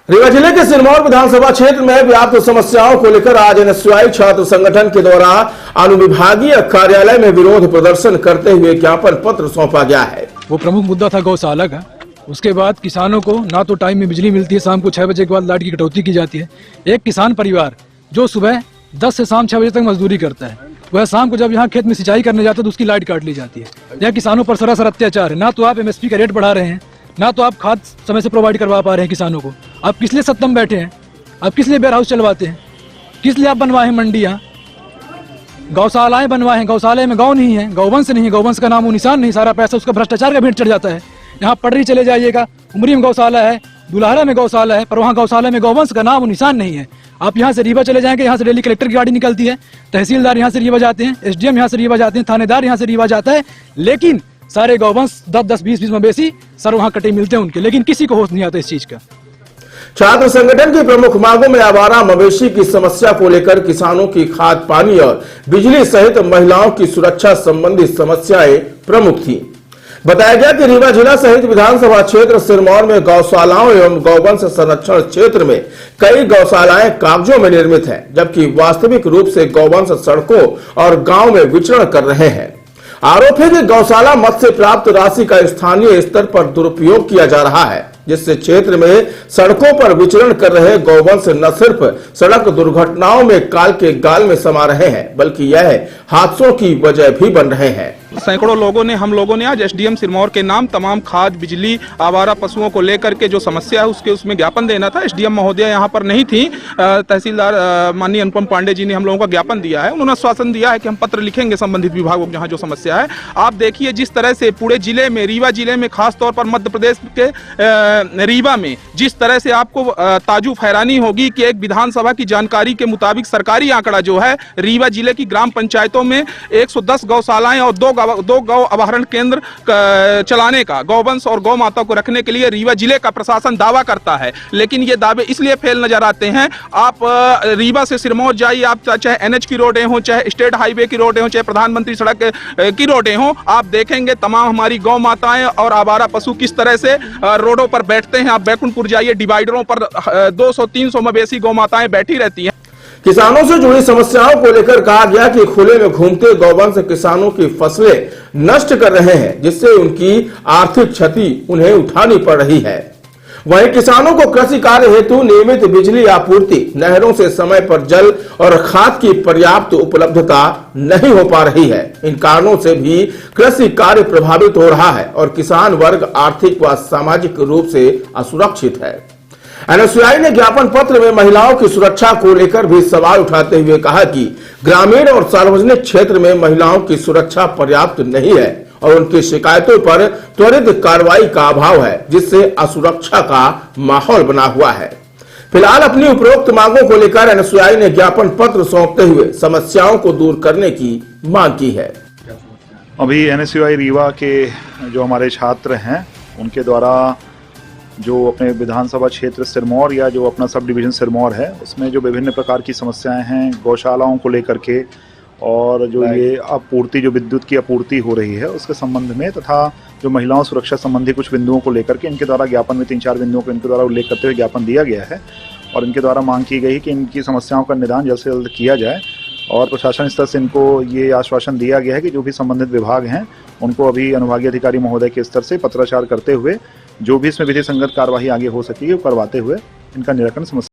रीवा जिले के सिरमौर विधानसभा क्षेत्र में व्याप्त समस्याओं को लेकर आज एनएसयूआई छात्र संगठन के द्वारा अनुविभागीय कार्यालय में विरोध प्रदर्शन करते हुए ज्ञापन पत्र सौंपा गया है। वो प्रमुख मुद्दा था गौशाला का। उसके बाद किसानों को ना तो टाइम में बिजली मिलती है, शाम को 6 बजे के बाद लाइट की कटौती की जाती है। एक किसान परिवार जो सुबह 10 से शाम 6 बजे तक मजदूरी करता है, वह शाम को जब यहाँ खेत में सिंचाई करने जाता है तो उसकी लाइट काट ली जाती है। यह किसानों पर सरासर अत्याचार है। ना तो आप एमएसपी का रेट बढ़ा रहे हैं, ना तो आप खाद समय से प्रोवाइड करवा पा रहे हैं किसानों को। आप किस लिए सत्तम बैठे हैं? आप किस लिए वेयर हाउस चलवाते हैं? किस लिए आप बनवाए हैं मंडियाँ, गौशालाएं बनवाए हैं? गौशाले में गौ नहीं है, गौवंश नहीं है, गौवंश का नामो निशान नहीं। सारा पैसा उसका भ्रष्टाचार का भेंट चढ़ जाता है। यहाँ पटरी चले जाइएगा, उमरी में गौशाला है, दुल्हारा में गौशाला है, पर वहाँ गौशाला में गौवंश का नाम निशान नहीं है। आप यहाँ से रीवा चले जाएंगे, यहाँ से डेली कलेक्टर की गाड़ी निकलती है, तहसीलदार यहाँ से रीवा जाते हैं, एसडीएम यहाँ से रीवा जाते हैं, थानेदार यहाँ से रीवा जाता है, लेकिन सारे गौवंश 10-10, 20-20 मवेशी सर वहाँ कटे मिलते हैं उनके, लेकिन किसी को होश नहीं आता इस चीज का। छात्र संगठन की प्रमुख मांगों में आवारा मवेशी की समस्या को लेकर किसानों की खाद पानी और बिजली सहित महिलाओं की सुरक्षा संबंधी समस्याएं प्रमुख थी। बताया गया कि रीवा जिला सहित विधानसभा क्षेत्र सिरमौर में गौशालाओं एवं गौवंश संरक्षण क्षेत्र में कई गौशालाएं कागजों में निर्मित हैं, जबकि वास्तविक रूप से गौवंश सड़कों और गांव में विचरण कर रहे हैं। आरोप है कि गौशाला मद से प्राप्त राशि का स्थानीय स्तर पर दुरुपयोग किया जा रहा है, जिससे क्षेत्र में सड़कों पर विचरण कर रहे गौवंश न सिर्फ सड़क दुर्घटनाओं में काल के गाल में समा रहे हैं, बल्कि यह हादसों की वजह भी बन रहे हैं। सैकड़ों लोगों ने, हम लोगों ने आज एसडीएम सिरमौर के नाम तमाम खाद, बिजली, आवारा पशुओं को लेकर के जो समस्या है उसमें ज्ञापन देना था। एसडीएम महोदया यहाँ पर नहीं थी। तहसीलदार माननीय अनुपम पांडे जी ने हम लोगों का ज्ञापन दिया है। उन्होंने आश्वासन दिया है कि हम पत्र लिखेंगे संबंधित विभागों को जहाँ जो समस्या है। आप देखिए जिस तरह से पूरे जिले में, रीवा जिले में, खासतौर पर मध्य प्रदेश के रीवा में जिस तरह से आपको ताजुब हैरानी होगी कि एक विधानसभा की जानकारी के मुताबिक सरकारी आंकड़ा जो है, रीवा जिले की ग्राम पंचायतों में 110 गौशालाएं और दो गौ अभ्यारण्य केंद्र चलाने का, गौवंश और गौ माता को रखने के लिए रीवा जिले का प्रशासन दावा करता है, लेकिन ये दावे इसलिए फेल नजर आते हैं। आप रीवा से सिरमौर जाइए, आप चाहे एनएच की रोडें हो, चाहे स्टेट हाईवे की रोडें हो, चाहे प्रधानमंत्री सड़क की रोडें हो, आप देखेंगे तमाम हमारी गौ माताएं और आवारा पशु किस तरह से रोडों पर बैठते हैं। आप बैकुंठपुर जाइए, डिवाइडरों पर 200-300 मवेशी गौ माताएं बैठी रहती हैं। किसानों से जुड़ी समस्याओं को लेकर कहा गया कि खुले में घूमते गौवंश किसानों की फसलें नष्ट कर रहे हैं, जिससे उनकी आर्थिक क्षति उन्हें उठानी पड़ रही है। वहीं किसानों को कृषि कार्य हेतु नियमित बिजली आपूर्ति, नहरों से समय पर जल और खाद की पर्याप्त उपलब्धता नहीं हो पा रही है। इन कारणों से भी कृषि कार्य प्रभावित हो रहा है और किसान वर्ग आर्थिक व सामाजिक रूप से असुरक्षित है। एनएसयूआई ने ज्ञापन पत्र में महिलाओं की सुरक्षा को लेकर भी सवाल उठाते हुए कहा कि ग्रामीण और सार्वजनिक क्षेत्र में महिलाओं की सुरक्षा पर्याप्त नहीं है और उनकी शिकायतों पर त्वरित कार्रवाई का अभाव है, जिससे असुरक्षा का माहौल बना हुआ है। फिलहाल अपनी उपरोक्त मांगों को लेकर एनएसयूआई ने ज्ञापन पत्र सौंपते हुए समस्याओं को दूर करने की मांग की है। अभी एनएसयूआई रीवा के जो हमारे छात्र हैं, उनके द्वारा जो अपने विधानसभा क्षेत्र सिरमौर या जो अपना सब डिवीजन सिरमौर है, उसमें जो विभिन्न प्रकार की समस्याएं हैं गौशालाओं को लेकर के, और जो ये आपूर्ति, जो विद्युत की आपूर्ति हो रही है उसके संबंध में, तथा जो महिलाओं सुरक्षा संबंधी कुछ बिंदुओं को लेकर के इनके द्वारा ज्ञापन में 3-4 बिंदुओं को इनके द्वारा उल्लेख करते हुए ज्ञापन दिया गया है। और इनके द्वारा मांग की गई कि इनकी समस्याओं का निदान जल्द से जल्द किया जाए। और प्रशासन स्तर से इनको ये आश्वासन दिया गया है कि जो भी संबंधित विभाग हैं उनको अभी अनुभागीय अधिकारी महोदय के स्तर से पत्राचार करते हुए जो भी इसमें विधि संगत कार्यवाही आगे हो सकेगी वो करवाते हुए इनका निराकरण समस्या